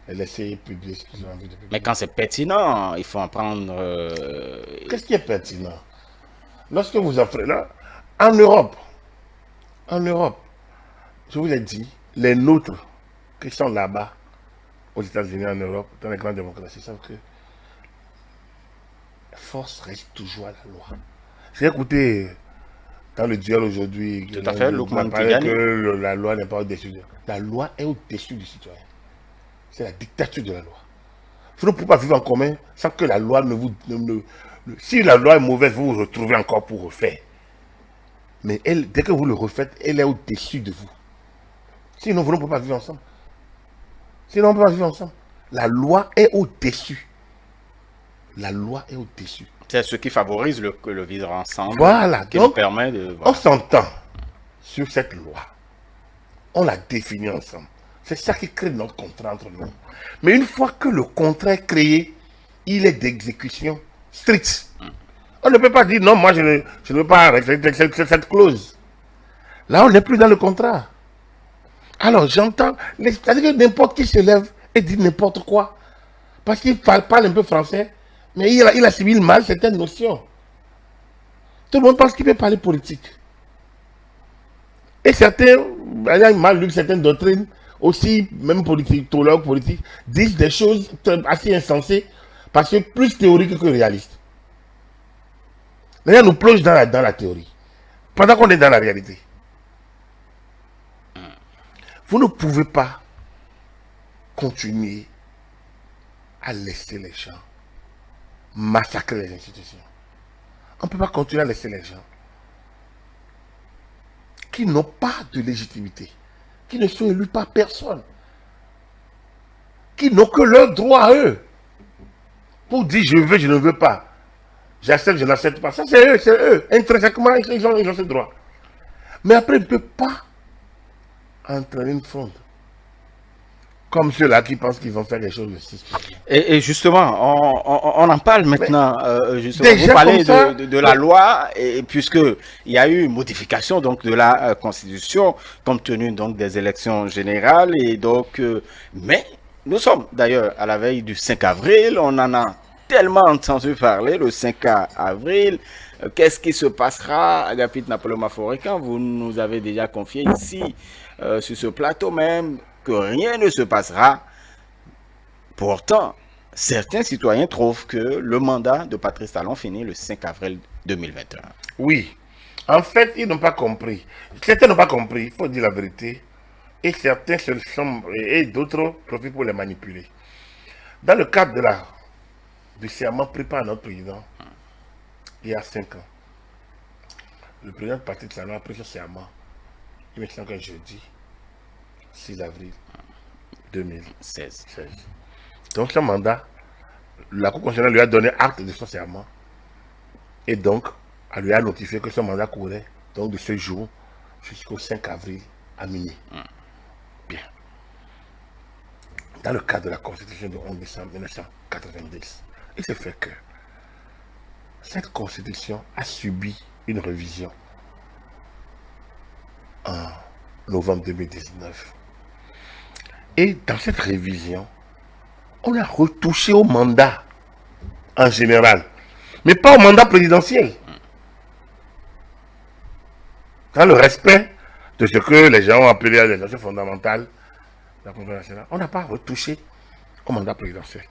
laisser publier ce qu'ils ont envie de publier. Mais quand c'est pertinent, il faut en prendre... Qu'est-ce qui est pertinent? Lorsque vous offrez là, en Europe, je vous l'ai dit, les nôtres qui sont là-bas, aux États-Unis, en Europe, dans les grandes démocraties, savent que la force reste toujours à la loi. J'ai écouté dans le duel aujourd'hui, tout à fait, Lukman que la loi n'est pas au-dessus. La loi est au-dessus du citoyen. C'est la dictature de la loi. Vous ne pouvez pas vivre en commun sans que la loi ne vous... si la loi est mauvaise, vous vous retrouvez encore pour refaire. Mais elle, dès que vous le refaites, elle est au-dessus de vous. Sinon, vous ne pouvez pas vivre ensemble. Sinon, on ne peut pas vivre ensemble. La loi est au-dessus. La loi est au-dessus. C'est ce qui favorise le vivre ensemble. Voilà. Qui nous permet de... Voilà. On s'entend sur cette loi. On la définit ensemble. C'est ça qui crée notre contrat entre nous. Mais une fois que le contrat est créé, il est d'exécution stricte. On ne peut pas dire non, moi je ne veux pas respecter cette clause. Là, on n'est plus dans le contrat. Alors j'entends, c'est-à-dire que n'importe qui se lève et dit n'importe quoi. Parce qu'il parle un peu français, mais il assimile mal certaines notions. Tout le monde pense qu'il peut parler politique. Et certains, ayant mal lu certaines doctrines, aussi, même politologues politiques, disent des choses assez insensées, parce que plus théoriques que réalistes. D'ailleurs, nous plonge dans la théorie, pendant qu'on est dans la réalité. Vous ne pouvez pas continuer à laisser les gens massacrer les institutions. On ne peut pas continuer à laisser les gens qui n'ont pas de légitimité, qui ne sont élus par personne, qui n'ont que leurs droits à eux, pour dire je veux, je ne veux pas, j'accepte, je n'accepte pas. Ça c'est eux, intrinsèquement ils ont ce droit. Mais après, ils ne peuvent pas entraîner une fronde. Comme ceux-là qui pensent qu'ils vont faire des choses de 6. Et justement, on en parle maintenant. Justement, vous parlez de la loi, et puisque il y a eu une modification donc de la Constitution, compte tenu donc des élections générales, et donc, mais nous sommes d'ailleurs à la veille du 5 avril. On en a tellement entendu parler le 5 avril. Qu'est-ce qui se passera, Agapit Napoléon Maforé, quand vous nous avez déjà confié ici, sur ce plateau même, que rien ne se passera. Pourtant, Certains citoyens trouvent que le mandat de Patrice Talon finit le 5 avril 2021. Oui. En fait, ils n'ont pas compris. Certains n'ont pas compris, il faut dire la vérité. Et certains se sont, et d'autres profitent pour les manipuler. Dans le cadre du serment pris par notre président, il y a 5 ans, le président Patrice Talon a pris ce serment, il me semble qu'un jeudi, 6 avril 2016. Donc ce mandat, la Cour constitutionnelle lui a donné acte de son serment. Et donc, elle lui a notifié que son mandat courait donc de ce jour jusqu'au 5 avril à minuit. Bien. Dans le cadre de la Constitution du 11 décembre 1990, il se fait que cette Constitution a subi une révision en novembre 2019. Et dans cette révision, on a retouché au mandat en général, mais pas au mandat présidentiel. Dans le respect de ce que les gens ont appelé les notions fondamentales de la Constitution nationale, on n'a pas retouché au mandat présidentiel.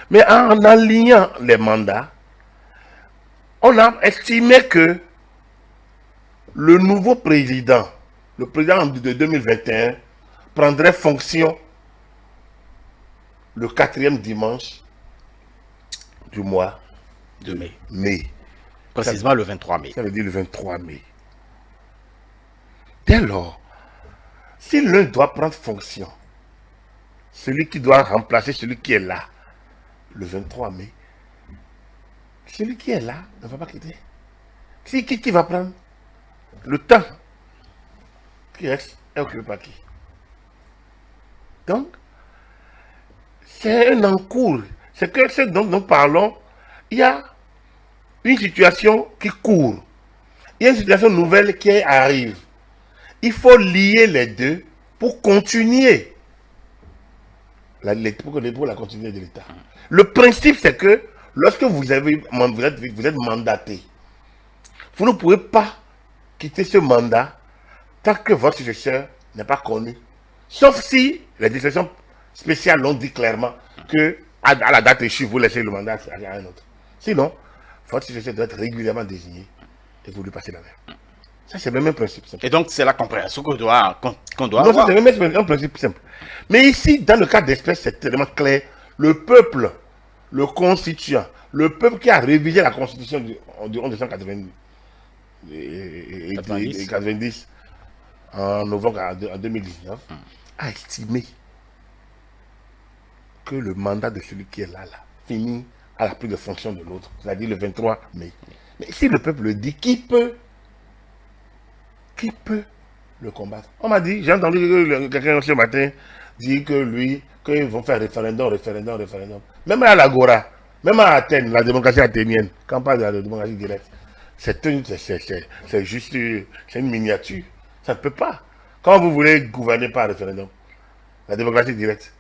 Mais en alignant les mandats, on a estimé que le nouveau président, le président de 2021, prendrait fonction le 4e dimanche du mois De mai. mai. Précisément le 23 mai. Ça veut dire le 23 mai. Dès lors, si l'un doit prendre fonction, celui qui doit remplacer celui qui est là, le 23 mai, celui qui est là ne va pas quitter. Qui va prendre le temps qui reste est occupé par qui? Donc, c'est un encours. C'est que ce dont nous parlons, il y a une situation qui court. Il y a une situation nouvelle qui arrive. Il faut lier les deux pour continuer pour la continuité de l'État. Le principe, c'est que lorsque vous êtes mandaté, vous ne pouvez pas quitter ce mandat tant que votre successeur n'est pas connu. Sauf si les dispositions spéciales l'ont dit clairement que à la date échue, vous laissez le mandat à un autre. Sinon, votre successeur doit être régulièrement désigné et vous lui passez la main. Ça, c'est même un principe simple. Et donc, c'est la compréhension qu'on doit Non, avoir. c'est même un principe simple. Mais ici, dans le cas d'espèce, c'est tellement clair. Le peuple, le constituant, le peuple qui a révisé la constitution du 11 décembre 90 en novembre en 2019, a estimé que le mandat de celui qui est là finit à la prise de fonction de l'autre, c'est-à-dire le 23 mai. Mais si le peuple le dit, qui peut le combattre? On m'a dit, j'ai entendu quelqu'un ce matin dire que qu'ils vont faire référendum. Même à l'Agora, même à Athènes, la démocratie athénienne, quand on parle de la démocratie directe, c'est juste une miniature. Ça ne peut pas. Quand vous voulez gouverner par référendum, la démocratie directe,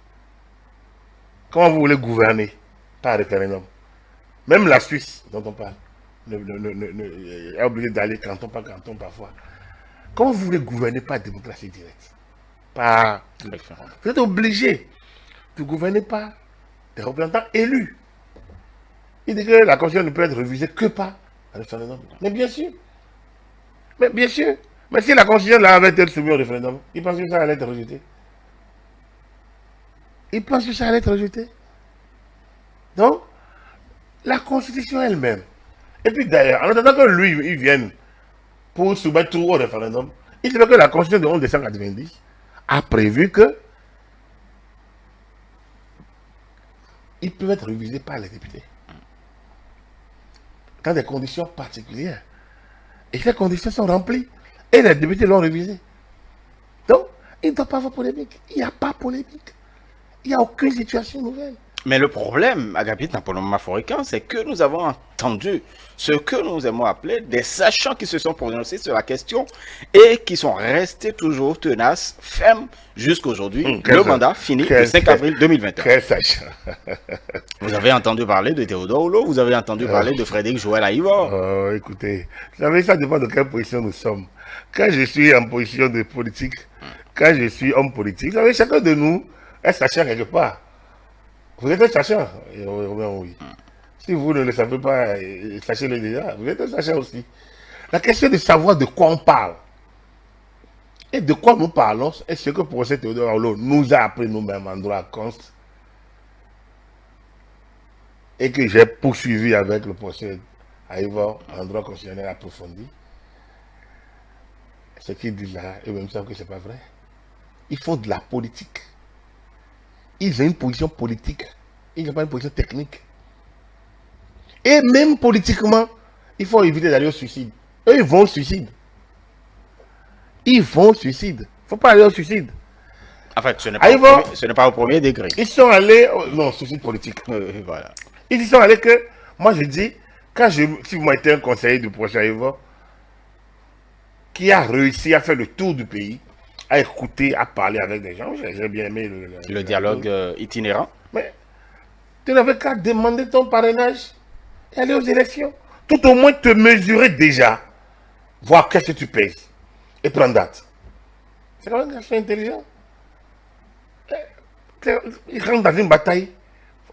comment vous voulez gouverner par référendum? Même la Suisse, dont on parle, est obligée d'aller canton par canton parfois. Comment vous voulez gouverner par démocratie directe? Vous êtes obligé de gouverner par des représentants élus. Il dit que la Constitution ne peut être révisée que par référendum. Mais bien sûr. Mais si la Constitution là avait été soumise au référendum, il pense que ça allait être rejeté. Donc, la Constitution elle-même. Et puis d'ailleurs, en attendant que lui, il vienne pour soumettre tout au référendum, il se fait que la Constitution de 11 décembre 1990 a prévu que ils peuvent être révisés par les députés dans des conditions particulières. Et ces conditions sont remplies. Et les députés l'ont révisé. Donc, il ne doit pas avoir polémique. Il n'y a pas polémique. Il n'y a aucune situation nouvelle. Mais le problème, Agapit Napoléon Maphorican, c'est que nous avons entendu ce que nous aimons appeler des sachants qui se sont prononcés sur la question et qui sont restés toujours tenaces, fermes jusqu'aujourd'hui. Le mandat finit le 5 avril 2021. Très sachant. Vous avez entendu parler de Théodore Hulot, vous avez entendu parler de Frédéric Joël Aïvor. Écoutez, vous savez, ça dépend de quelle position nous sommes. Quand je suis en position de politique, quand je suis homme politique, vous savez, chacun de nous est sachant quelque part. Vous êtes un chercheur, oui. Si vous ne le savez pas, sachez-le déjà. Vous êtes un chercheur aussi. La question de savoir de quoi on parle et de quoi nous parlons est ce que le professeur Théodore Arlo nous a appris nous-mêmes en droit à Const et que j'ai poursuivi avec le professeur Aïvor en droit constitutionnel approfondi. Ce qu'ils disent là, eux-mêmes savent que ce n'est pas vrai. Ils font de la politique. Ils ont une position politique. Ils n'ont pas une position technique. Et même politiquement, il faut éviter d'aller au suicide. Eux, ils vont au suicide. Ils vont au suicide. Il ne faut pas aller au suicide. En fait, ce n'est pas au premier degré. Ils sont allés... non, suicide politique. Voilà. Ils y sont allés que... Moi, je dis, si vous m'avez un conseiller du prochain Evo, qui a réussi à faire le tour du pays, à écouter, à parler avec des gens, j'ai bien aimé le dialogue itinérant. Mais tu n'avais qu'à demander ton parrainage et aller aux élections. Tout au moins te mesurer déjà, voir qu'est-ce que tu pèses et prendre date. C'est quand même un garçon intelligent. Il rentre dans une bataille,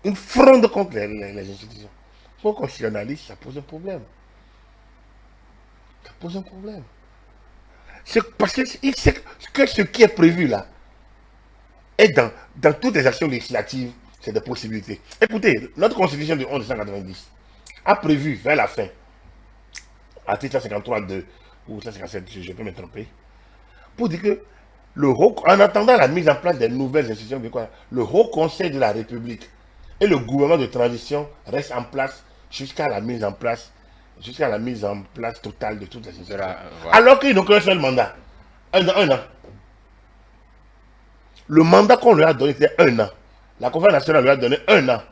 une fronde contre les institutions. Pour constitutionnaliste, ça pose un problème. Ça pose un problème. C'est parce qu'il sait que ce qui est prévu là est dans toutes les actions législatives, c'est des possibilités. Écoutez, notre constitution de 1990 a prévu vers la fin, article 153.2 ou 157, je peux me tromper, pour dire que en attendant la mise en place des nouvelles institutions, le Haut Conseil de la République et le gouvernement de transition restent en place jusqu'à la mise en place totale de toutes les institutions. Voilà. Alors qu'ils n'ont qu'un seul mandat. Un an. Le mandat qu'on leur a donné, c'était 1 an. La Conférence nationale leur a donné 1 an.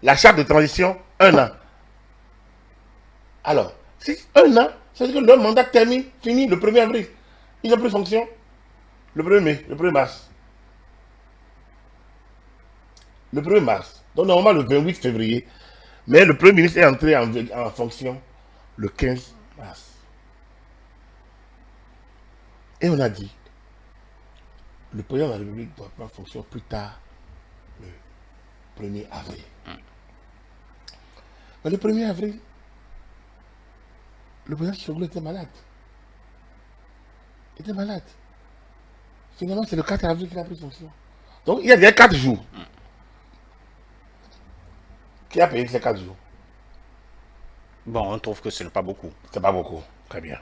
La charte de transition, 1 an. Alors, si 1 an, ça veut dire que leur mandat termine, fini le 1er avril. Ils n'ont plus fonction le 1er mai, le 1er mars. Le 1er mars. Donc, normalement, le 28 février. Mais le Premier ministre est entré en fonction le 15 mars. Et on a dit, le président de la République doit prendre fonction plus tard, le 1er avril. Mais le 1er avril, le président Soglo était malade. Il était malade. Finalement, c'est le 4 avril qu'il a pris fonction. Donc, il y a déjà 4 jours. Qui a payé ces 4 jours? Bon, on trouve que ce n'est pas beaucoup. C'est pas beaucoup. Très bien.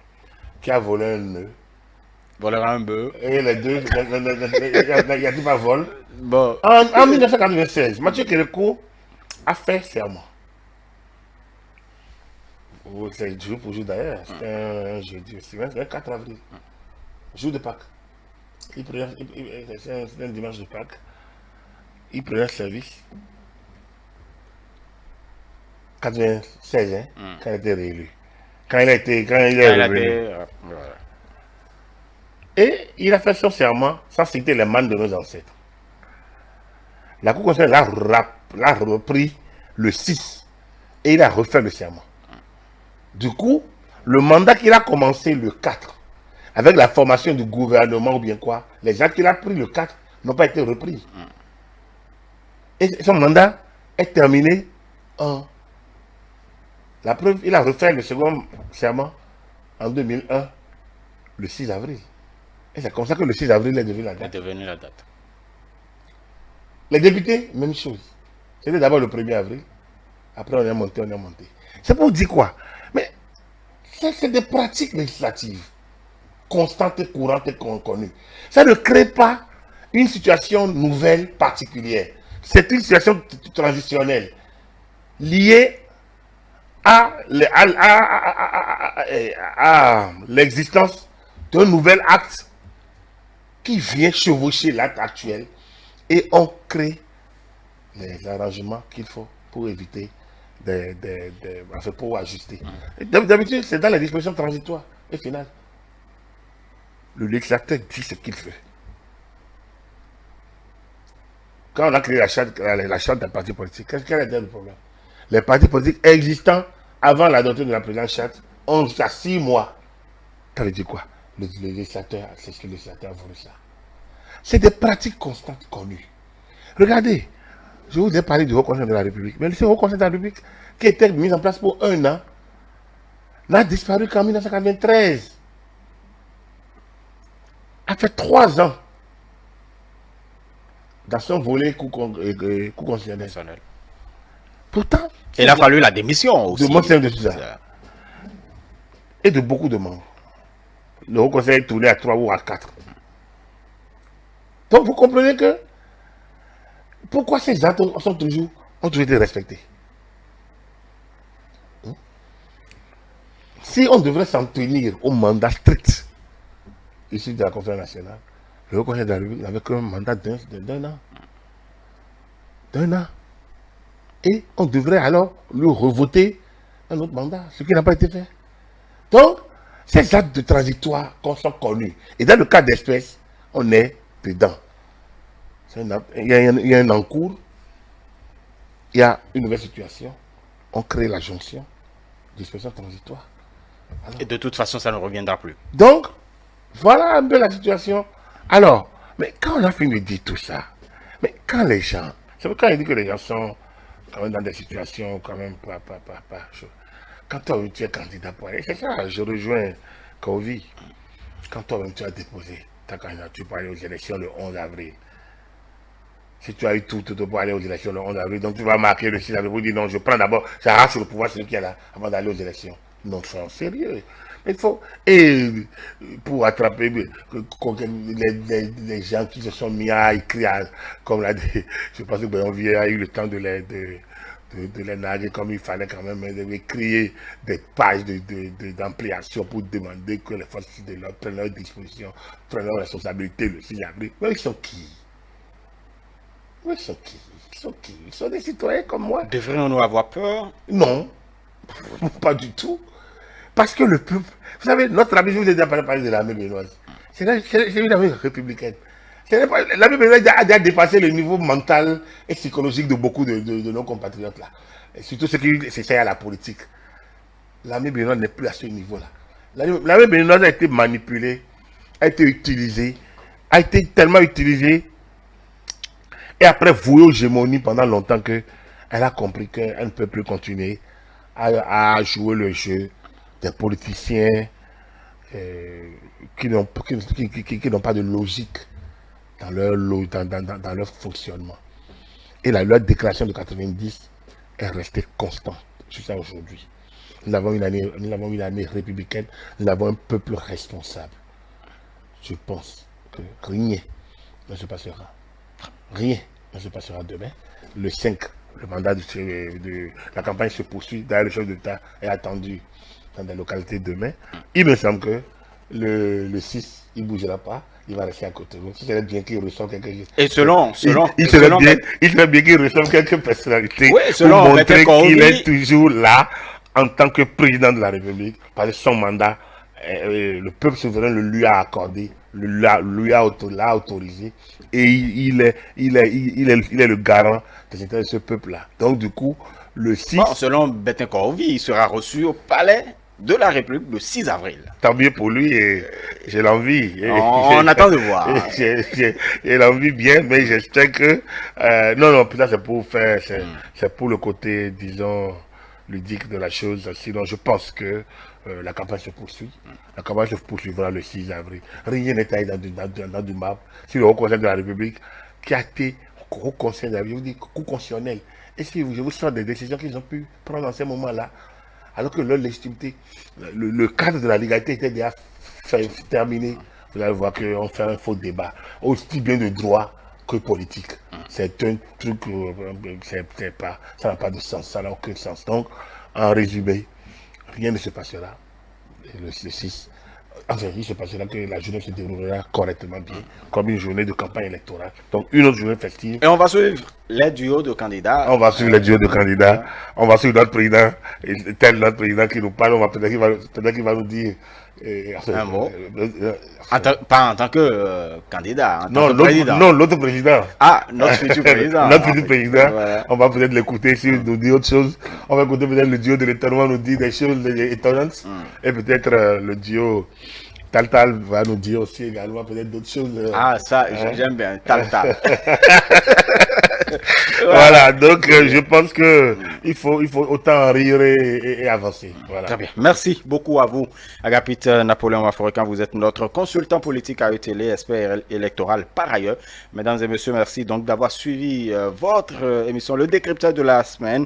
Qui a volé un nœud? Voler un bœuf. Et les deux, il y a-t-il pas vol? Bon. En 1996, Mathieu Kérékou a fait serment. C'est jour pour jour d'ailleurs. C'était un jeudi aussi. C'est un 4 avril. Jour de Pâques. C'est un dimanche de Pâques. Il prenait service. 96, hein, quand il a été réélu. Quand il est revenu. Voilà. Et il a fait son serment sans citer les mannes de nos ancêtres. La Cour constitutionnelle l'a repris le 6 et il a refait le serment. Du coup, le mandat qu'il a commencé le 4, avec la formation du gouvernement ou bien quoi, les actes qu'il a pris le 4 n'ont pas été repris. Et son mandat est terminé en... La preuve, il a refait le second serment en 2001, le 6 avril. Et c'est comme ça que le 6 avril est devenu la date. Les députés, même chose. C'était d'abord le 1er avril. Après, on est monté. C'est pour dire quoi? Mais c'est des pratiques législatives constantes et courantes et connues. Ça ne crée pas une situation nouvelle particulière. C'est une situation transitionnelle liée à l'existence d'un nouvel acte qui vient chevaucher l'acte actuel et on crée les arrangements qu'il faut pour éviter pour ajuster. D'habitude, c'est dans les dispositions transitoires et finales. Le législateur dit ce qu'il fait. Quand on a créé la charte des partis politiques, quel était le problème? Les partis politiques existants avant l'adoption de la présente charte ont jusqu'à 6 mois. Ça veut dire quoi? Le législateur, c'est ce que le législateur a voulu ça. C'est des pratiques constantes connues. Regardez, Je vous ai parlé du Haut Conseil de la République. Mais ce Haut Conseil de la République, qui était mis en place pour 1 an, n'a disparu qu'en 1993. A fait 3 ans dans son volet coup constitutionnel. Pourtant, il a fallu la démission aussi. De mon sein de tout ça. Et de beaucoup de membres. Le Haut Conseil est tourné à 3 ou à 4. Donc vous comprenez que pourquoi ces actes ont toujours été respectés. Si on devrait s'en tenir au mandat strict ici de la Conférence nationale, le Haut Conseil de la République n'avait qu'un mandat d'un an. D'un an. Et on devrait alors lui revoter un autre mandat, ce qui n'a pas été fait. Donc, ces actes de transitoire qu'on sont connus. Et dans le cas d'espèce, on est dedans. Il y a un encours, il y a une nouvelle situation, on crée la jonction, disposition transitoire. Alors, et de toute façon, ça ne reviendra plus. Donc, voilà un peu la situation. Alors, mais quand on a fini de dire tout ça, mais quand les gens, c'est pourquoi il dit que les gens sont quand même dans des situations quand même pas chaudes. Quand toi-même tu es candidat pour aller, c'est ça, je rejoins Kovi. Quand toi-même tu as déposé ta candidature pour aller aux élections le 11 avril, si tu as eu tout pour aller aux élections le 11 avril, donc tu vas marquer le 6 avril pour dire non, je prends d'abord, j'arrache le pouvoir celui qui est là avant d'aller aux élections. Non, soyons sérieux. Il faut, et pour attraper les gens qui se sont mis à écrire, comme l'a dit, je pense que Béonvier a eu le temps de les narguer comme il fallait quand même, de créer des pages d'ampliation pour demander que les forces de l'ordre prennent leurs dispositions, prennent leurs responsabilités le 6 avril. Mais ils sont qui? Ils sont qui? Ils sont des citoyens comme moi. Devrions-nous avoir peur? Non, pas du tout. Parce que le peuple, vous savez, notre ami, je vous ai déjà parlé de l'armée béninoise. C'est une armée républicaine. L'armée béninoise a déjà dépassé le niveau mental et psychologique de beaucoup de nos compatriotes là. Et surtout ceux qui s'essayent à la politique. L'armée béninoise n'est plus à ce niveau-là. L'armée béninoise a été manipulée, a été utilisée, a été tellement utilisée et après vouée aux gémonies pendant longtemps qu'elle a compris qu'elle ne peut plus continuer à jouer le jeu des politiciens qui n'ont pas de logique dans leur fonctionnement. Et la loi de déclaration de 90 est restée constante jusqu'à aujourd'hui. Nous avons une année républicaine, nous avons un peuple responsable. Je pense que rien ne se passera. Rien ne se passera demain. Le 5, le mandat de la campagne se poursuit. D'ailleurs, le chef d'État est attendu dans des localités demain. Il me semble que le 6, il ne bougera pas. Il va rester à côté. Donc, ce serait bien qu'il reçoive quelques... Et selon... Il serait bien qu'il reçoive quelques personnalités pour montrer qu'il est toujours là en tant que président de la République. Parce que son mandat, le peuple souverain le lui a accordé, l'a autorisé. Et il est le garant des intérêts de ce peuple-là. Donc, du coup, le 6... Bon, selon Bertin Korovi, il sera reçu au palais de la République le 6 avril. Tant mieux pour lui, et j'ai l'envie. On attend de voir. J'ai l'envie bien, mais j'espère que... non, là c'est pour faire... C'est pour le côté, disons, ludique de la chose. Sinon, je pense que la campagne se poursuit. La campagne se poursuivra le 6 avril. Rien n'est taillé dans du marbre. Si le Haut Conseil de la République, qui a été Haut Conseil de la République, coup constitutionnel, et si je vous sors des décisions qu'ils ont pu prendre dans ces moments-là, alors que leur légitimité, le cadre de la légalité était déjà terminé, vous allez voir qu'on fait un faux débat, aussi bien de droit que politique. C'est un truc, ça n'a pas de sens, ça n'a aucun sens. Donc, en résumé, rien ne se passera le 6. Enfin, il se passera que la journée se déroulera correctement bien, comme une journée de campagne électorale. Donc, une autre journée festive. Et on va suivre les duos de candidats. On va suivre les duos de candidats. On va suivre notre président, notre président qui nous parle. Peut-être qu'il va nous dire un mot. Pas en tant que candidat, en tant que président. Non, l'autre président. Ah, notre futur président. Notre futur président. Voilà. On va peut-être l'écouter s'il nous dit autre chose. On va écouter peut-être le duo de l'étonnement nous dire des choses étonnantes. Et peut-être le duo Tal va nous dire aussi également peut-être d'autres choses. Ah, ça, j'aime bien. Tal. Voilà, donc je pense que il faut autant rire et avancer. Voilà. Très bien. Merci beaucoup à vous, Agapit Napoléon Maforekan. Vous êtes notre consultant politique à ETL, expert électoral par ailleurs. Mesdames et messieurs, merci donc d'avoir suivi votre émission, le décrypteur de la semaine.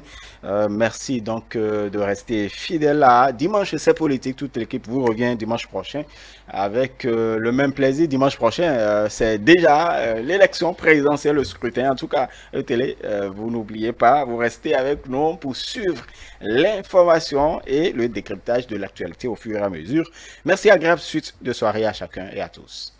Merci donc de rester fidèle à Dimanche, c'est politique. Toute l'équipe vous revient dimanche prochain avec le même plaisir. Dimanche prochain, c'est déjà l'élection présidentielle, le scrutin. En tout cas, ETL, vous n'oubliez pas, vous restez avec nous pour suivre l'information et le décryptage de l'actualité au fur et à mesure. Merci, agréable suite de soirée à chacun et à tous.